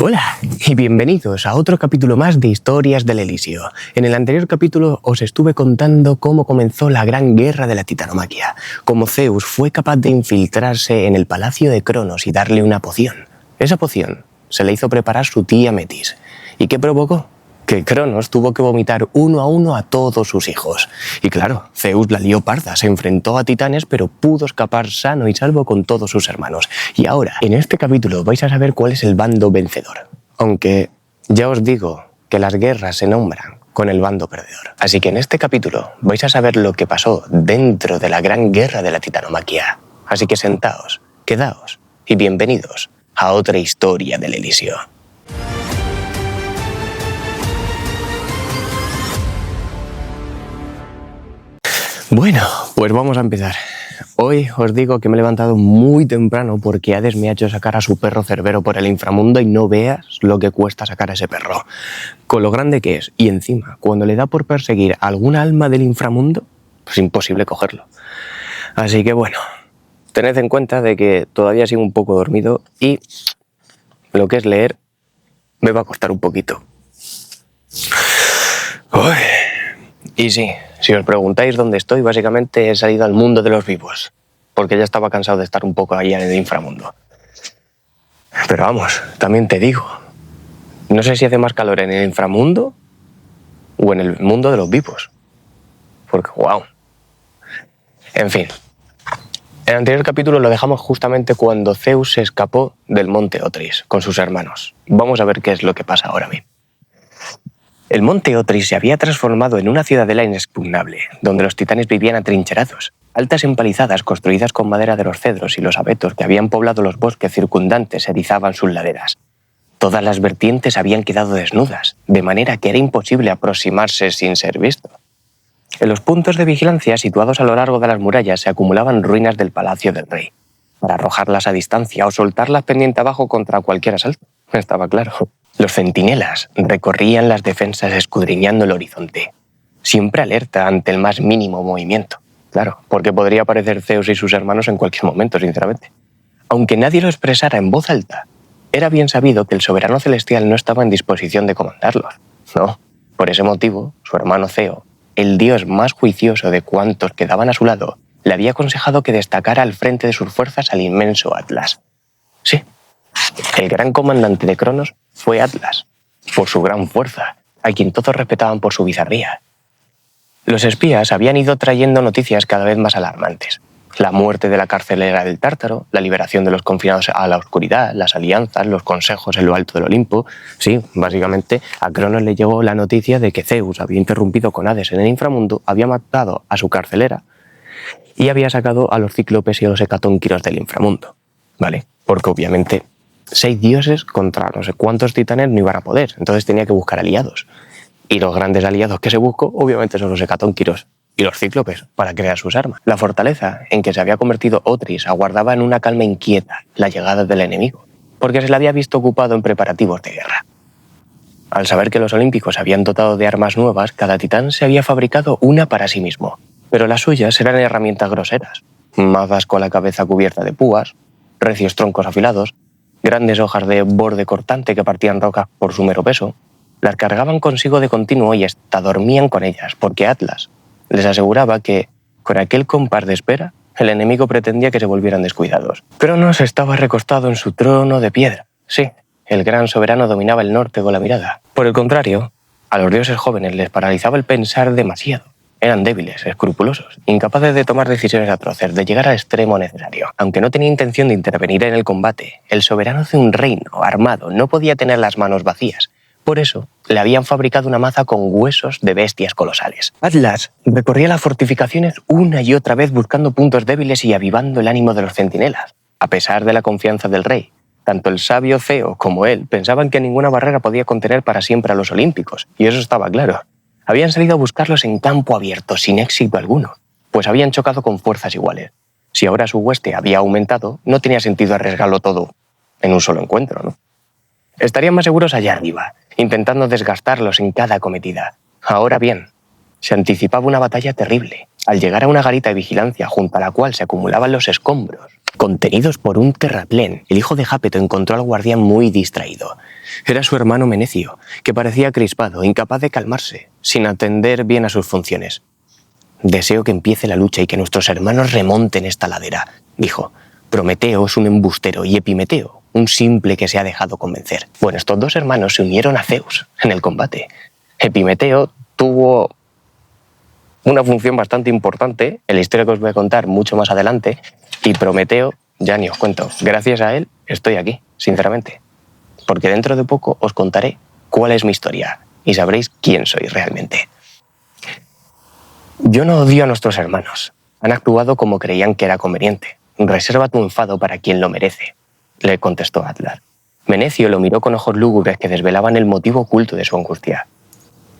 Hola y bienvenidos a otro capítulo más de Historias del Elíseo. En el anterior capítulo os estuve contando cómo comenzó la gran guerra de la titanomaquia, cómo Zeus fue capaz de infiltrarse en el palacio de Cronos y darle una poción. Esa poción se le hizo preparar su tía Metis. ¿Y qué provocó? Que Cronos tuvo que vomitar uno a uno a todos sus hijos. Y claro, Zeus la lió parda, se enfrentó a titanes, pero pudo escapar sano y salvo con todos sus hermanos. Y ahora, en este capítulo vais a saber cuál es el bando vencedor. Aunque ya os digo que las guerras se nombran con el bando perdedor. Así que en este capítulo vais a saber lo que pasó dentro de la gran guerra de la titanomaquia. Así que sentaos, quedaos y bienvenidos a otra historia del Elíseo. Bueno, pues vamos a empezar. Hoy os digo que me he levantado muy temprano porque Hades me ha hecho sacar a su perro Cerbero por el inframundo y no veas lo que cuesta sacar a ese perro. Con lo grande que es. Y encima, cuando le da por perseguir a alguna alma del inframundo, pues imposible cogerlo. Así que bueno, tened en cuenta de que todavía sigo un poco dormido y lo que es leer me va a costar un poquito. Uy. Y sí, si os preguntáis dónde estoy, básicamente he salido al mundo de los vivos, porque ya estaba cansado de estar un poco allá en el inframundo. Pero vamos, también te digo, no sé si hace más calor en el inframundo o en el mundo de los vivos, porque wow. En fin, el anterior capítulo lo dejamos justamente cuando Zeus se escapó del monte Otris con sus hermanos. Vamos a ver qué es lo que pasa ahora mismo. El monte Otris se había transformado en una ciudadela inexpugnable, donde los titanes vivían atrincherados. Altas empalizadas construidas con madera de los cedros y los abetos que habían poblado los bosques circundantes erizaban sus laderas. Todas las vertientes habían quedado desnudas, de manera que era imposible aproximarse sin ser visto. En los puntos de vigilancia situados a lo largo de las murallas se acumulaban ruinas del palacio del rey, para arrojarlas a distancia o soltarlas pendiente abajo contra cualquier asalto. Estaba claro. Los centinelas recorrían las defensas escudriñando el horizonte, siempre alerta ante el más mínimo movimiento. Claro, porque podría aparecer Zeus y sus hermanos en cualquier momento, sinceramente. Aunque nadie lo expresara en voz alta, era bien sabido que el soberano celestial no estaba en disposición de comandarlos. No, por ese motivo, su hermano Ceo, el dios más juicioso de cuantos quedaban a su lado, le había aconsejado que destacara al frente de sus fuerzas al inmenso Atlas. Sí, el gran comandante de Cronos fue Atlas, por su gran fuerza, a quien todos respetaban por su bizarría. Los espías habían ido trayendo noticias cada vez más alarmantes. La muerte de la carcelera del Tártaro, la liberación de los confinados a la oscuridad, las alianzas, los consejos en lo alto del Olimpo. Sí, básicamente a Cronos le llegó la noticia de que Zeus había interrumpido con Hades en el inframundo, había matado a su carcelera y había sacado a los cíclopes y a los hecatónquiros del inframundo. ¿Vale? Porque obviamente 6 dioses contra no sé cuántos titanes no iban a poder, entonces tenía que buscar aliados. Y los grandes aliados que se buscó, obviamente, son los hecatónquiros y los cíclopes para crear sus armas. La fortaleza en que se había convertido Otris aguardaba en una calma inquieta la llegada del enemigo, porque se le había visto ocupado en preparativos de guerra. Al saber que los olímpicos habían dotado de armas nuevas, cada titán se había fabricado una para sí mismo, pero las suyas eran herramientas groseras, mazas con la cabeza cubierta de púas, recios troncos afilados, grandes hojas de borde cortante que partían rocas por su mero peso. Las cargaban consigo de continuo y hasta dormían con ellas, porque Atlas les aseguraba que, con aquel compás de espera, el enemigo pretendía que se volvieran descuidados. Cronos estaba recostado en su trono de piedra. Sí, el gran soberano dominaba el norte con la mirada. Por el contrario, a los dioses jóvenes les paralizaba el pensar demasiado. Eran débiles, escrupulosos, incapaces de tomar decisiones atroces, de llegar al extremo necesario. Aunque no tenía intención de intervenir en el combate, el soberano de un reino armado no podía tener las manos vacías. Por eso, le habían fabricado una maza con huesos de bestias colosales. Atlas recorría las fortificaciones una y otra vez buscando puntos débiles y avivando el ánimo de los centinelas. A pesar de la confianza del rey, tanto el sabio Ceo como él pensaban que ninguna barrera podía contener para siempre a los olímpicos, y eso estaba claro. Habían salido a buscarlos en campo abierto, sin éxito alguno, pues habían chocado con fuerzas iguales. Si ahora su hueste había aumentado, no tenía sentido arriesgarlo todo en un solo encuentro, ¿no? Estarían más seguros allá arriba, intentando desgastarlos en cada acometida. Ahora bien, se anticipaba una batalla terrible, Al llegar a una garita de vigilancia junto a la cual se acumulaban los escombros, contenidos por un terraplén, el hijo de Jápeto encontró al guardián muy distraído. Era su hermano Menecio, que parecía crispado, incapaz de calmarse, sin atender bien a sus funciones. «Deseo que empiece la lucha y que nuestros hermanos remonten esta ladera», dijo. «Prometeo es un embustero y Epimeteo, un simple que se ha dejado convencer». Bueno, estos dos hermanos se unieron a Zeus en el combate. Epimeteo tuvo una función bastante importante en la historia que os voy a contar mucho más adelante, y Prometeo, ya ni os cuento, gracias a él estoy aquí, sinceramente. Porque dentro de poco os contaré cuál es mi historia y sabréis quién soy realmente. Yo no odio a nuestros hermanos. Han actuado como creían que era conveniente. Reserva tu enfado para quien lo merece, le contestó Atlas. Menecio lo miró con ojos lúgubres que desvelaban el motivo oculto de su angustia.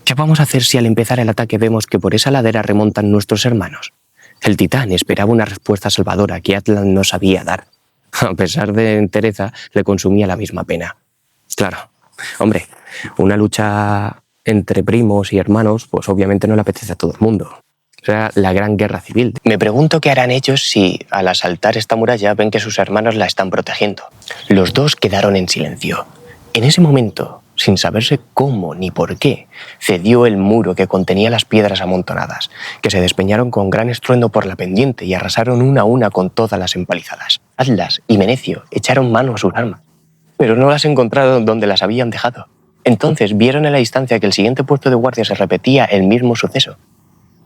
¿Qué vamos a hacer si al empezar el ataque vemos que por esa ladera remontan nuestros hermanos? El titán esperaba una respuesta salvadora que Atlas no sabía dar. A pesar de entereza, le consumía la misma pena. Claro, hombre, una lucha entre primos y hermanos, pues obviamente no le apetece a todo el mundo. O sea, la gran guerra civil. Me pregunto qué harán ellos si, al asaltar esta muralla, ven que sus hermanos la están protegiendo. Los dos quedaron en silencio. En ese momento, sin saberse cómo ni por qué, cedió el muro que contenía las piedras amontonadas, que se despeñaron con gran estruendo por la pendiente y arrasaron una a una con todas las empalizadas. Atlas y Menecio echaron mano a sus armas, pero no las encontraron donde las habían dejado. Entonces vieron en la distancia que el siguiente puesto de guardia se repetía el mismo suceso.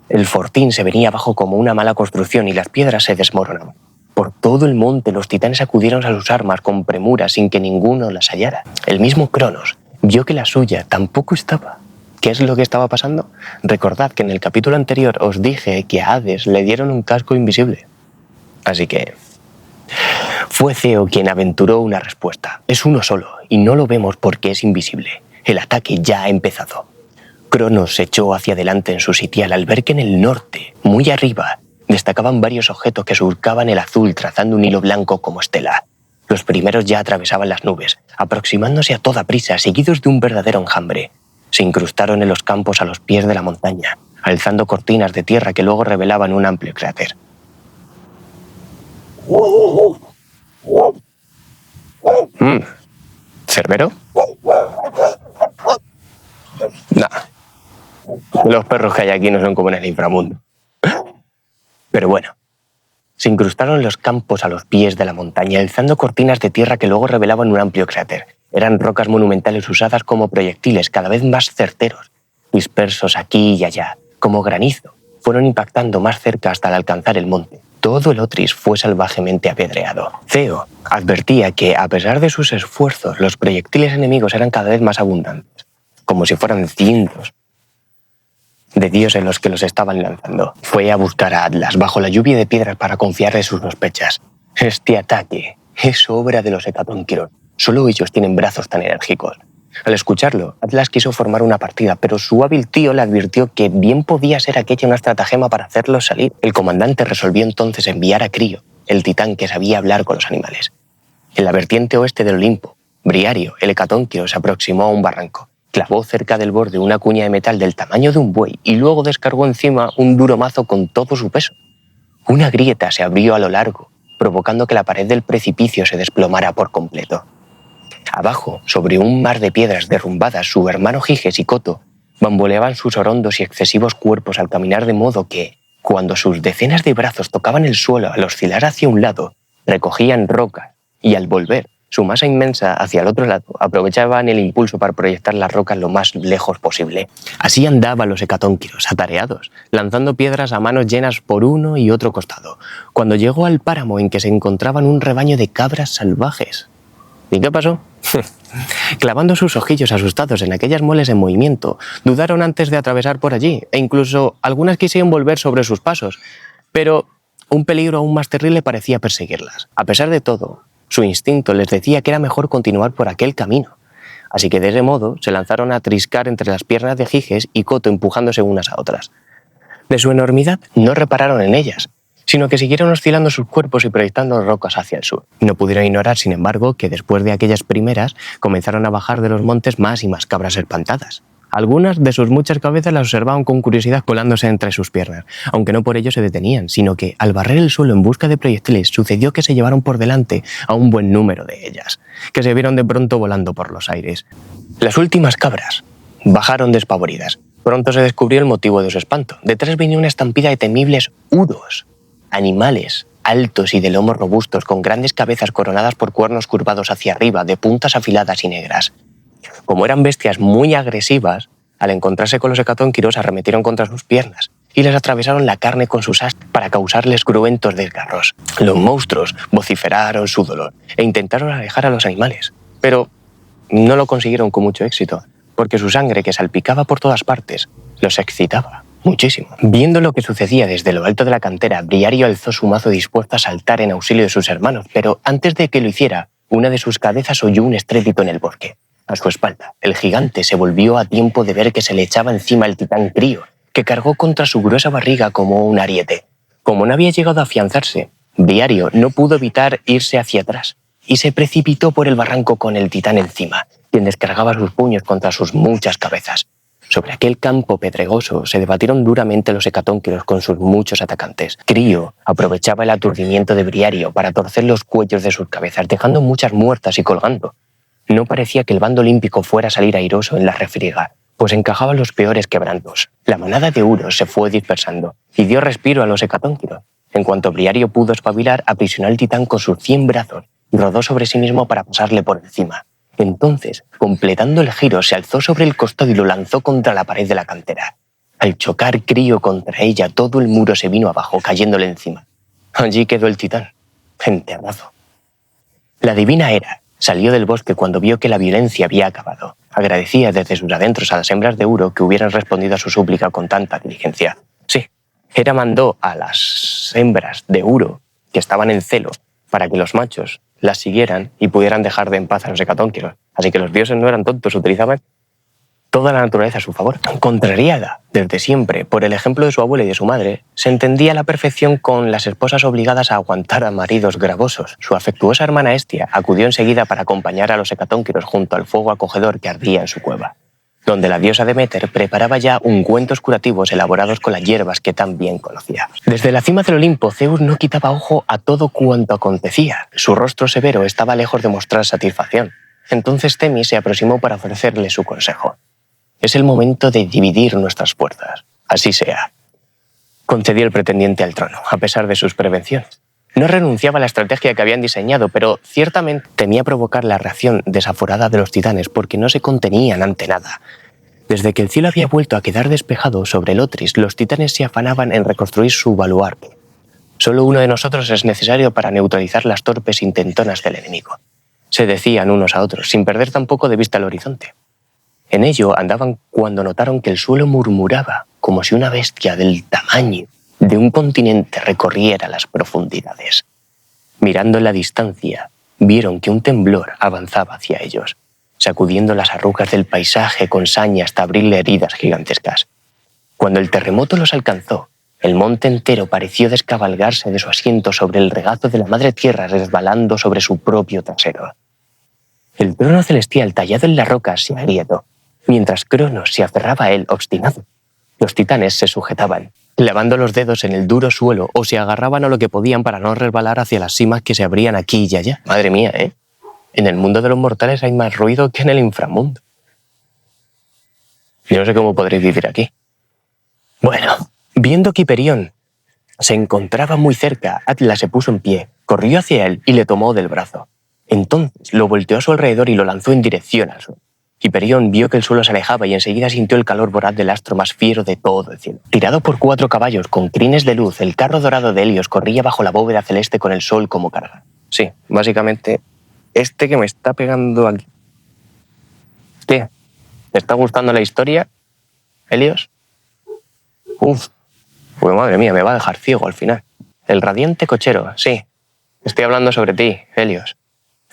El fortín se venía abajo como una mala construcción y las piedras se desmoronaban. Por todo el monte los titanes acudieron a sus armas con premura sin que ninguno las hallara. El mismo Cronos vio que la suya tampoco estaba. ¿Qué es lo que estaba pasando? Recordad que en el capítulo anterior os dije que a Hades le dieron un casco invisible. Así que fue Ceo quien aventuró una respuesta. Es uno solo y no lo vemos porque es invisible. El ataque ya ha empezado. Cronos se echó hacia adelante en su sitial al ver que en el norte, muy arriba, destacaban varios objetos que surcaban el azul trazando un hilo blanco como estela. Los primeros ya atravesaban las nubes, aproximándose a toda prisa, seguidos de un verdadero enjambre. Se incrustaron en los campos a los pies de la montaña, alzando cortinas de tierra que luego revelaban un amplio cráter. ¿Cerbero? Nah. Los perros que hay aquí no son como en el inframundo. Pero bueno, se incrustaron en los campos a los pies de la montaña, alzando cortinas de tierra que luego revelaban un amplio cráter. Eran rocas monumentales usadas como proyectiles cada vez más certeros, dispersos aquí y allá, como granizo. Fueron impactando más cerca hasta al alcanzar el monte. Todo el Otris fue salvajemente apedreado. Ceo advertía que, a pesar de sus esfuerzos, los proyectiles enemigos eran cada vez más abundantes, como si fueran cientos de dioses los que los estaban lanzando. Fue a buscar a Atlas bajo la lluvia de piedras para confiarle sus sospechas. Este ataque es obra de los hecatónquiros. Solo ellos tienen brazos tan enérgicos. Al escucharlo, Atlas quiso formar una partida, pero su hábil tío le advirtió que bien podía ser aquella una estratagema para hacerlos salir. El comandante resolvió entonces enviar a Crío, el titán que sabía hablar con los animales. En la vertiente oeste del Olimpo, Briario, el hecatónquiro, se aproximó a un barranco. Clavó cerca del borde una cuña de metal del tamaño de un buey y luego descargó encima un duro mazo con todo su peso. Una grieta se abrió a lo largo, provocando que la pared del precipicio se desplomara por completo. Abajo, sobre un mar de piedras derrumbadas, su hermano Giges y Coto bamboleaban sus horondos y excesivos cuerpos al caminar, de modo que, cuando sus decenas de brazos tocaban el suelo al oscilar hacia un lado, recogían rocas y, al volver su masa inmensa hacia el otro lado, aprovechaban el impulso para proyectar las rocas lo más lejos posible. Así andaban los hecatónquiros, atareados, lanzando piedras a manos llenas por uno y otro costado, cuando llegó al páramo en que se encontraban un rebaño de cabras salvajes. ¿Y qué pasó? Clavando sus ojillos asustados en aquellas moles en movimiento, dudaron antes de atravesar por allí, e incluso algunas quisieron volver sobre sus pasos, pero un peligro aún más terrible parecía perseguirlas. A pesar de todo, su instinto les decía que era mejor continuar por aquel camino, así que de ese modo se lanzaron a triscar entre las piernas de Giges y Coto, empujándose unas a otras. De su enormidad no repararon en ellas, sino que siguieron oscilando sus cuerpos y proyectando rocas hacia el sur. No pudieron ignorar, sin embargo, que después de aquellas primeras comenzaron a bajar de los montes más y más cabras espantadas. Algunas de sus muchas cabezas las observaban con curiosidad colándose entre sus piernas, aunque no por ello se detenían, sino que al barrer el suelo en busca de proyectiles sucedió que se llevaron por delante a un buen número de ellas, que se vieron de pronto volando por los aires. Las últimas cabras bajaron despavoridas. Pronto se descubrió el motivo de su espanto. Detrás venía una estampida de temibles uros, animales altos y de lomos robustos, con grandes cabezas coronadas por cuernos curvados hacia arriba, de puntas afiladas y negras. Como eran bestias muy agresivas, al encontrarse con los hecatónquiros arremetieron contra sus piernas y les atravesaron la carne con sus astas para causarles cruentos desgarros. Los monstruos vociferaron su dolor e intentaron alejar a los animales, pero no lo consiguieron con mucho éxito, porque su sangre, que salpicaba por todas partes, los excitaba muchísimo. Viendo lo que sucedía desde lo alto de la cantera, Briario alzó su mazo dispuesto a saltar en auxilio de sus hermanos, pero antes de que lo hiciera, una de sus cabezas oyó un estrépito en el bosque. A su espalda, el gigante se volvió a tiempo de ver que se le echaba encima el titán Crío, que cargó contra su gruesa barriga como un ariete. Como no había llegado a afianzarse, Briario no pudo evitar irse hacia atrás y se precipitó por el barranco con el titán encima, quien descargaba sus puños contra sus muchas cabezas. Sobre aquel campo pedregoso se debatieron duramente los hecatónquiros con sus muchos atacantes. Crío aprovechaba el aturdimiento de Briario para torcer los cuellos de sus cabezas, dejando muchas muertas y colgando. No parecía que el bando olímpico fuera a salir airoso en la refriega, pues encajaban los peores quebrantos. La manada de uros se fue dispersando y dio respiro a los hecatónquiros. En cuanto Briario pudo espabilar, aprisionó al titán con sus 100 brazos y rodó sobre sí mismo para pasarle por encima. Entonces, completando el giro, se alzó sobre el costado y lo lanzó contra la pared de la cantera. Al chocar Crío contra ella, todo el muro se vino abajo, cayéndole encima. Allí quedó el titán, enterrado. La divina Hera salió del bosque cuando vio que la violencia había acabado. Agradecía desde sus adentros a las hembras de Uro que hubieran respondido a su súplica con tanta diligencia. Sí, Hera mandó a las hembras de Uro, que estaban en celo, para que los machos las siguieran y pudieran dejar de en paz a los hecatónquiros. Así que los dioses no eran tontos, utilizaban toda la naturaleza a su favor. Contrariada desde siempre por el ejemplo de su abuela y de su madre, se entendía a la perfección con las esposas obligadas a aguantar a maridos gravosos. Su afectuosa hermana Hestia acudió enseguida para acompañar a los hecatónquiros junto al fuego acogedor que ardía en su cueva, donde la diosa Deméter preparaba ya ungüentos curativos elaborados con las hierbas que tan bien conocía. Desde la cima del Olimpo, Zeus no quitaba ojo a todo cuanto acontecía. Su rostro severo estaba lejos de mostrar satisfacción. Entonces Temis se aproximó para ofrecerle su consejo. «Es el momento de dividir nuestras fuerzas. Así sea», concedió el pretendiente al trono, a pesar de sus prevenciones. No renunciaba a la estrategia que habían diseñado, pero ciertamente temía provocar la reacción desaforada de los titanes porque no se contenían ante nada. Desde que el cielo había vuelto a quedar despejado sobre el Otris, los titanes se afanaban en reconstruir su baluarte. «Solo uno de nosotros es necesario para neutralizar las torpes intentonas del enemigo», se decían unos a otros, sin perder tampoco de vista el horizonte. En ello andaban cuando notaron que el suelo murmuraba, como si una bestia del tamaño de un continente recorriera las profundidades. Mirando en la distancia, vieron que un temblor avanzaba hacia ellos, sacudiendo las arrugas del paisaje con saña hasta abrirle heridas gigantescas. Cuando el terremoto los alcanzó, el monte entero pareció descabalgarse de su asiento sobre el regazo de la madre tierra, resbalando sobre su propio trasero. El trono celestial tallado en la roca se agrietó, mientras Cronos se aferraba a él obstinado. Los titanes se sujetaban, clavando los dedos en el duro suelo, o se agarraban a lo que podían para no resbalar hacia las cimas que se abrían aquí y allá. Madre mía, ¿eh? En el mundo de los mortales hay más ruido que en el inframundo. Yo no sé cómo podréis vivir aquí. Bueno, viendo que Hiperión se encontraba muy cerca, Atlas se puso en pie, corrió hacia él y le tomó del brazo. Entonces lo volteó a su alrededor y lo lanzó en dirección al suelo. Hiperión vio que el suelo se alejaba y enseguida sintió el calor voraz del astro más fiero de todo el cielo. Tirado por 4 caballos con crines de luz, el carro dorado de Helios corría bajo la bóveda celeste con el sol como carga. Sí, básicamente, este que me está pegando aquí. ¿Qué? ¿Te está gustando la historia, Helios? Uf, pues madre mía, me va a dejar ciego al final. El radiante cochero, sí. Estoy hablando sobre ti, Helios.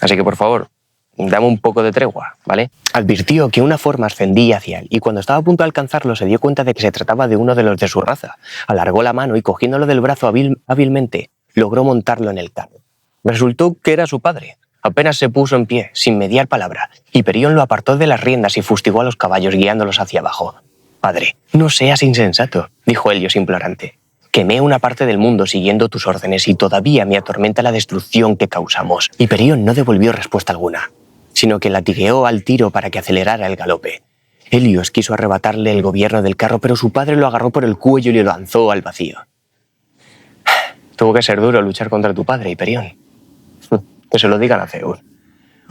Así que, por favor, dame un poco de tregua, ¿vale? Advirtió que una forma ascendía hacia él y cuando estaba a punto de alcanzarlo se dio cuenta de que se trataba de uno de los de su raza. Alargó la mano y cogiéndolo del brazo hábilmente, logró montarlo en el carro. Resultó que era su padre, Apenas se puso en pie, sin mediar palabra, Hiperión lo apartó de las riendas y fustigó a los caballos guiándolos hacia abajo. «Padre, no seas insensato», dijo Helios implorante. «Quemé una parte del mundo siguiendo tus órdenes y todavía me atormenta la destrucción que causamos». Hiperión no devolvió respuesta alguna, sino que latigueó al tiro para que acelerara el galope. Helios quiso arrebatarle el gobierno del carro, pero su padre lo agarró por el cuello y lo lanzó al vacío. «Tuvo que ser duro luchar contra tu padre, Hiperión». «Que se lo digan a Zeus».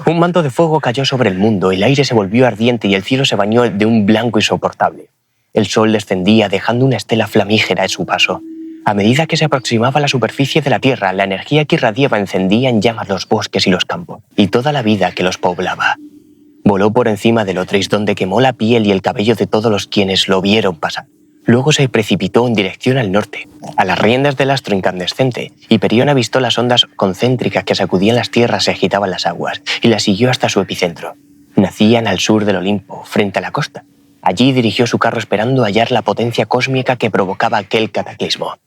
Un manto de fuego cayó sobre el mundo, el aire se volvió ardiente y el cielo se bañó de un blanco insoportable. El sol descendía dejando una estela flamígera en su paso. A medida que se aproximaba a la superficie de la tierra, la energía que irradiaba encendía en llamas los bosques y los campos, y toda la vida que los poblaba. Voló por encima del Otris, donde quemó la piel y el cabello de todos los quienes lo vieron pasar. Luego se precipitó en dirección al norte. A las riendas del astro incandescente, Hiperión avistó las ondas concéntricas que sacudían las tierras y agitaban las aguas, y las siguió hasta su epicentro. Nacían al sur del Olimpo, frente a la costa. Allí dirigió su carro esperando hallar la potencia cósmica que provocaba aquel cataclismo.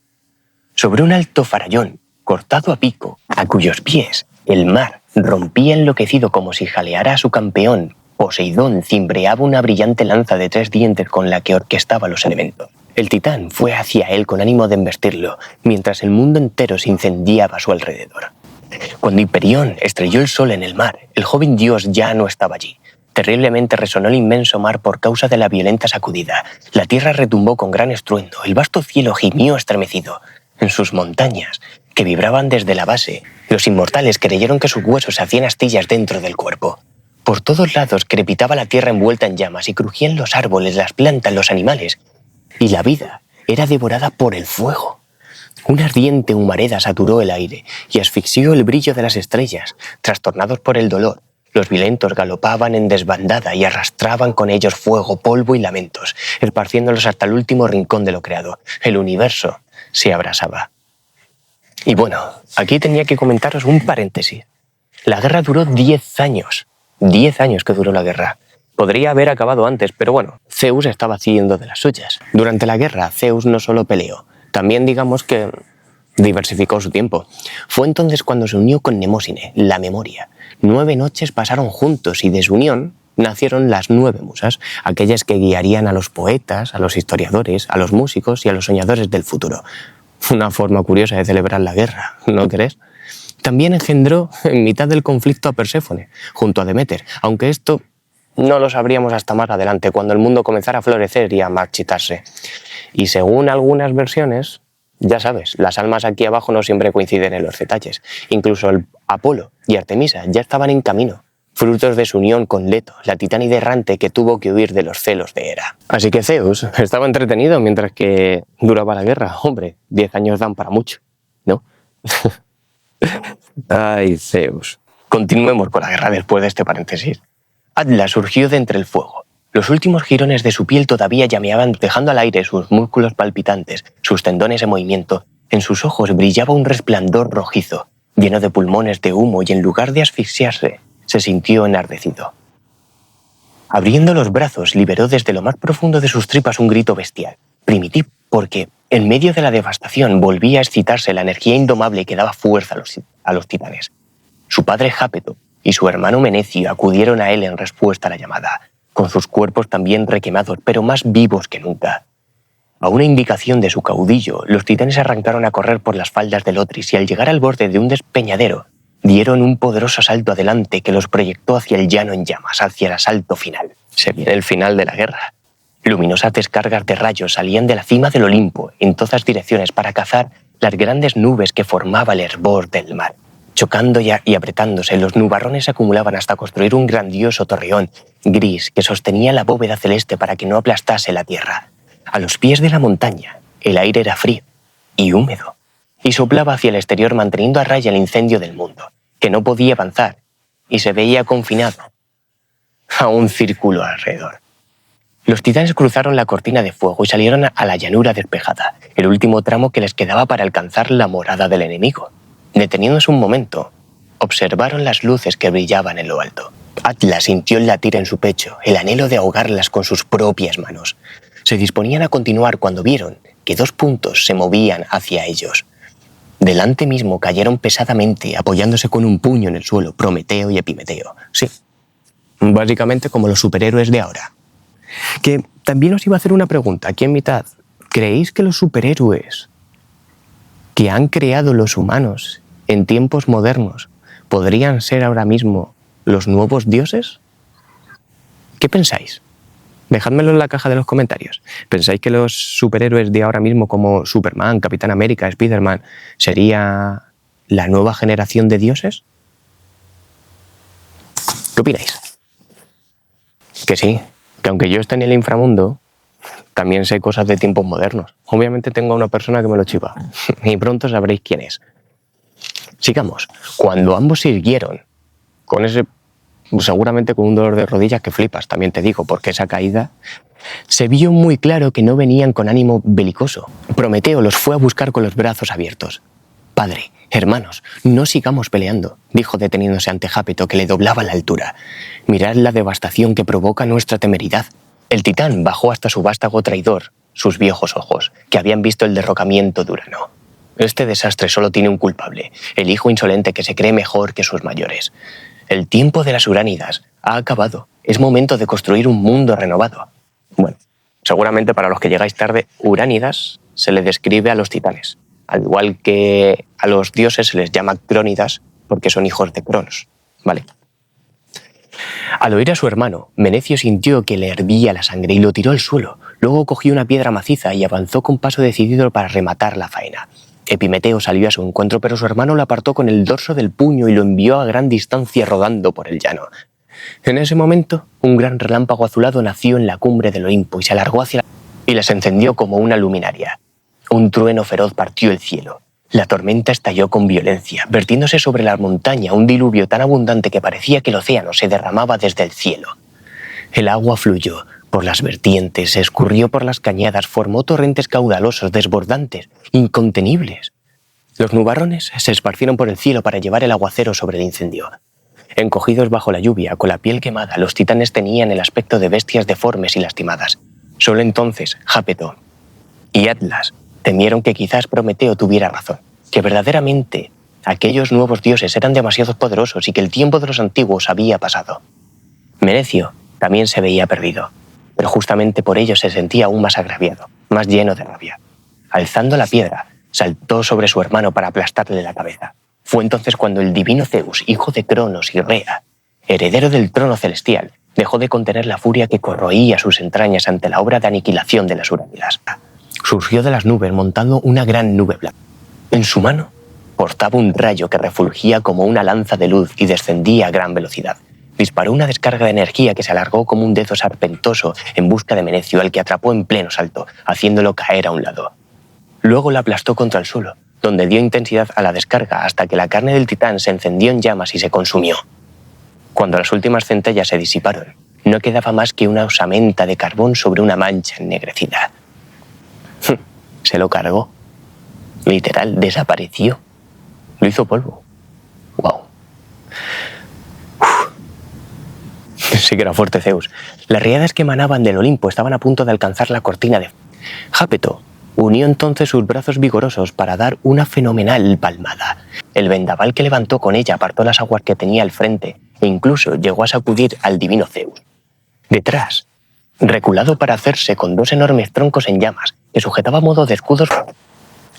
Sobre un alto farallón, cortado a pico, a cuyos pies el mar rompía enloquecido como si jaleara a su campeón, Poseidón cimbreaba una brillante lanza de 3 dientes con la que orquestaba los elementos. El titán fue hacia él con ánimo de embestirlo, mientras el mundo entero se incendiaba a su alrededor. Cuando Hiperión estrelló el sol en el mar, el joven dios ya no estaba allí. Terriblemente resonó el inmenso mar por causa de la violenta sacudida. La tierra retumbó con gran estruendo, el vasto cielo gimió estremecido. En sus montañas, que vibraban desde la base, los inmortales creyeron que sus huesos se hacían astillas dentro del cuerpo. Por todos lados crepitaba la tierra envuelta en llamas y crujían los árboles, las plantas, los animales. Y la vida era devorada por el fuego. Una ardiente humareda saturó el aire y asfixió el brillo de las estrellas. Trastornados por el dolor, los violentos galopaban en desbandada y arrastraban con ellos fuego, polvo y lamentos, esparciéndolos hasta el último rincón de lo creado. El universo se abrasaba. Y bueno, aquí tenía que comentaros un paréntesis. La guerra duró 10 años. 10 años que duró la guerra. Podría haber acabado antes, pero bueno, Zeus estaba haciendo de las suyas. Durante la guerra, Zeus no solo peleó, también digamos que diversificó su tiempo. Fue entonces cuando se unió con Mnemósine, la memoria. 9 noches pasaron juntos y de su unión nacieron las 9 musas, aquellas que guiarían a los poetas, a los historiadores, a los músicos y a los soñadores del futuro. Una forma curiosa de celebrar la guerra, ¿no crees? También engendró en mitad del conflicto a Perséfone, junto a Deméter, aunque esto no lo sabríamos hasta más adelante, cuando el mundo comenzara a florecer y a marchitarse. Y según algunas versiones, ya sabes, las almas aquí abajo no siempre coinciden en los detalles. Incluso el Apolo y Artemisa ya estaban en camino, frutos de su unión con Leto, la titánide errante que tuvo que huir de los celos de Hera. Así que Zeus estaba entretenido mientras que duraba la guerra. Hombre, 10 años dan para mucho, ¿no? Ay, Zeus. Continuemos con la guerra después de este paréntesis. Atlas surgió de entre el fuego. Los últimos jirones de su piel todavía llameaban, dejando al aire sus músculos palpitantes, sus tendones en movimiento. En sus ojos brillaba un resplandor rojizo, lleno de pulmones de humo, y en lugar de asfixiarse, se sintió enardecido. Abriendo los brazos, liberó desde lo más profundo de sus tripas un grito bestial, primitivo, porque en medio de la devastación volvía a excitarse la energía indomable que daba fuerza a los titanes. Su padre Jápeto y su hermano Menecio acudieron a él en respuesta a la llamada, con sus cuerpos también requemados, pero más vivos que nunca. A una indicación de su caudillo, los titanes arrancaron a correr por las faldas del Otris y al llegar al borde de un despeñadero, dieron un poderoso salto adelante que los proyectó hacia el llano en llamas, hacia el asalto final. Se viene el final de la guerra. Luminosas descargas de rayos salían de la cima del Olimpo en todas direcciones para cazar las grandes nubes que formaba el hervor del mar. Chocando y apretándose, los nubarrones se acumulaban hasta construir un grandioso torreón gris que sostenía la bóveda celeste para que no aplastase la tierra. A los pies de la montaña, el aire era frío y húmedo, y soplaba hacia el exterior manteniendo a raya el incendio del mundo, que no podía avanzar y se veía confinado a un círculo alrededor. Los titanes cruzaron la cortina de fuego y salieron a la llanura despejada, el último tramo que les quedaba para alcanzar la morada del enemigo. Deteniéndose un momento, observaron las luces que brillaban en lo alto. Atlas sintió el latir en su pecho, el anhelo de ahogarlas con sus propias manos. Se disponían a continuar cuando vieron que 2 puntos se movían hacia ellos. Delante mismo cayeron pesadamente, apoyándose con un puño en el suelo, Prometeo y Epimeteo. Sí, básicamente como los superhéroes de ahora. Que también os iba a hacer una pregunta aquí en mitad. ¿Creéis que los superhéroes que han creado los humanos en tiempos modernos podrían ser ahora mismo los nuevos dioses? ¿Qué pensáis? Dejádmelo en la caja de los comentarios. ¿Pensáis que los superhéroes de ahora mismo como Superman, Capitán América, Spiderman sería la nueva generación de dioses? ¿Qué opináis? Que sí, que aunque yo esté en el inframundo, también sé cosas de tiempos modernos. Obviamente tengo a una persona que me lo chiva y pronto sabréis quién es. Sigamos. Cuando ambos siguieron con ese, seguramente con un dolor de rodillas que flipas, también te digo, porque esa caída, se vio muy claro que no venían con ánimo belicoso. Prometeo los fue a buscar con los brazos abiertos. Padre, hermanos, no sigamos peleando, dijo deteniéndose ante Jápeto, que le doblaba la altura. Mirad la devastación que provoca nuestra temeridad. El titán bajó hasta su vástago traidor, sus viejos ojos, que habían visto el derrocamiento de Urano. Este desastre solo tiene un culpable, el hijo insolente que se cree mejor que sus mayores. El tiempo de las Uránidas ha acabado. Es momento de construir un mundo renovado. Bueno, seguramente para los que llegáis tarde, Uránidas se le describe a los titanes. Al igual que a los dioses se les llama Crónidas porque son hijos de Cronos, ¿vale? Al oír a su hermano, Menecio sintió que le hervía la sangre y lo tiró al suelo. Luego cogió una piedra maciza y avanzó con paso decidido para rematar la faena. Epimeteo salió a su encuentro, pero su hermano lo apartó con el dorso del puño y lo envió a gran distancia rodando por el llano. En ese momento, un gran relámpago azulado nació en la cumbre del Olimpo y se alargó hacia y las encendió como una luminaria. Un trueno feroz partió el cielo. La tormenta estalló con violencia, vertiéndose sobre la montaña un diluvio tan abundante que parecía que el océano se derramaba desde el cielo. El agua fluyó por las vertientes, se escurrió por las cañadas, formó torrentes caudalosos, desbordantes, incontenibles. Los nubarrones se esparcieron por el cielo para llevar el aguacero sobre el incendio. Encogidos bajo la lluvia, con la piel quemada, los titanes tenían el aspecto de bestias deformes y lastimadas. Solo entonces, Jápeto y Atlas temieron que quizás Prometeo tuviera razón, que verdaderamente aquellos nuevos dioses eran demasiado poderosos y que el tiempo de los antiguos había pasado. Menecio también se veía perdido, pero justamente por ello se sentía aún más agraviado, más lleno de rabia. Alzando la piedra, saltó sobre su hermano para aplastarle la cabeza. Fue entonces cuando el divino Zeus, hijo de Cronos y Rea, heredero del trono celestial, dejó de contener la furia que corroía sus entrañas ante la obra de aniquilación de las Uránidas. Surgió de las nubes montando una gran nube blanca. En su mano portaba un rayo que refulgía como una lanza de luz y descendía a gran velocidad. Disparó una descarga de energía que se alargó como un dedo serpentoso en busca de Menecio, al que atrapó en pleno salto, haciéndolo caer a un lado. Luego la aplastó contra el suelo, donde dio intensidad a la descarga hasta que la carne del titán se encendió en llamas y se consumió. Cuando las últimas centellas se disiparon, no quedaba más que una osamenta de carbón sobre una mancha ennegrecida. Se lo cargó. Literal, desapareció. Lo hizo polvo. ¡Wow! Sí que era fuerte Zeus. Las riadas que emanaban del Olimpo estaban a punto de alcanzar la cortina de... Jápeto unió entonces sus brazos vigorosos para dar una fenomenal palmada. El vendaval que levantó con ella apartó las aguas que tenía al frente e incluso llegó a sacudir al divino Zeus. Detrás, reculado para hacerse con dos enormes troncos en llamas que sujetaba a modo de escudos,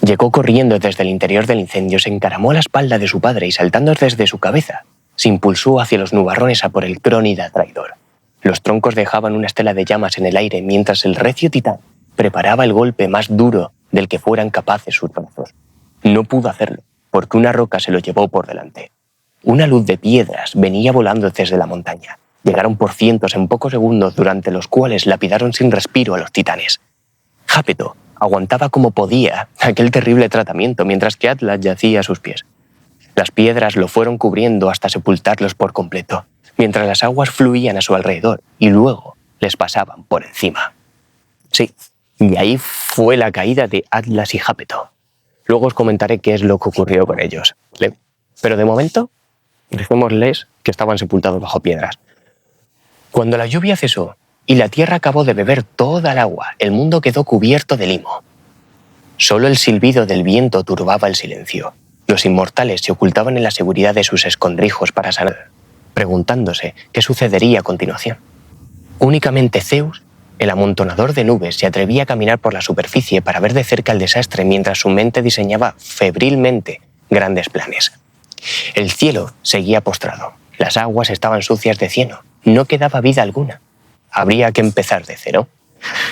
llegó corriendo desde el interior del incendio, se encaramó a la espalda de su padre y saltando desde su cabeza, se impulsó hacia los nubarrones a por el Crónida traidor. Los troncos dejaban una estela de llamas en el aire mientras el recio titán preparaba el golpe más duro del que fueran capaces sus brazos. No pudo hacerlo, porque una roca se lo llevó por delante. Una luz de piedras venía volando desde la montaña. Llegaron por cientos en pocos segundos, durante los cuales lapidaron sin respiro a los titanes. Jápeto aguantaba como podía aquel terrible tratamiento, mientras que Atlas yacía a sus pies. Las piedras lo fueron cubriendo hasta sepultarlos por completo, mientras las aguas fluían a su alrededor y luego les pasaban por encima. Sí, y ahí fue la caída de Atlas y Jápeto. Luego os comentaré qué es lo que ocurrió con ellos, ¿vale? Pero de momento, dejémosles que estaban sepultados bajo piedras. Cuando la lluvia cesó y la tierra acabó de beber toda el agua, el mundo quedó cubierto de limo. Solo el silbido del viento turbaba el silencio. Los inmortales se ocultaban en la seguridad de sus escondrijos para sanar, preguntándose qué sucedería a continuación. Únicamente Zeus, el amontonador de nubes, se atrevía a caminar por la superficie para ver de cerca el desastre mientras su mente diseñaba febrilmente grandes planes. El cielo seguía postrado. Las aguas estaban sucias de cieno. No quedaba vida alguna. Habría que empezar de cero.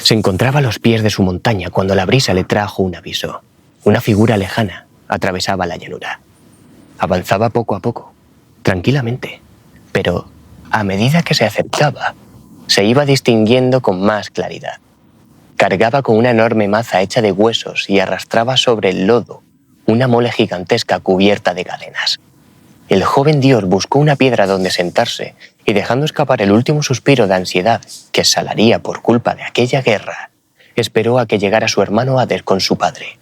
Se encontraba a los pies de su montaña cuando la brisa le trajo un aviso. Una figura lejana atravesaba la llanura. Avanzaba poco a poco, tranquilamente, pero a medida que se acercaba, se iba distinguiendo con más claridad. Cargaba con una enorme maza hecha de huesos y arrastraba sobre el lodo una mole gigantesca cubierta de cadenas. El joven dios buscó una piedra donde sentarse y, dejando escapar el último suspiro de ansiedad que exhalaría por culpa de aquella guerra, esperó a que llegara su hermano Hades con su padre,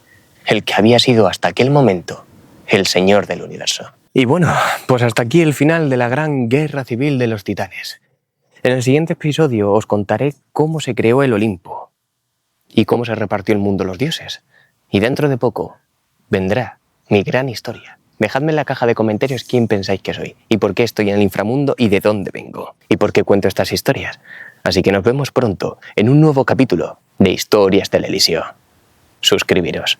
el que había sido hasta aquel momento el señor del universo. Y bueno, pues hasta aquí el final de la gran guerra civil de los titanes. En el siguiente episodio os contaré cómo se creó el Olimpo y cómo se repartió el mundo a los dioses. Y dentro de poco vendrá mi gran historia. Dejadme en la caja de comentarios quién pensáis que soy, y por qué estoy en el inframundo y de dónde vengo, y por qué cuento estas historias. Así que nos vemos pronto en un nuevo capítulo de Historias del Elíseo. Suscribiros.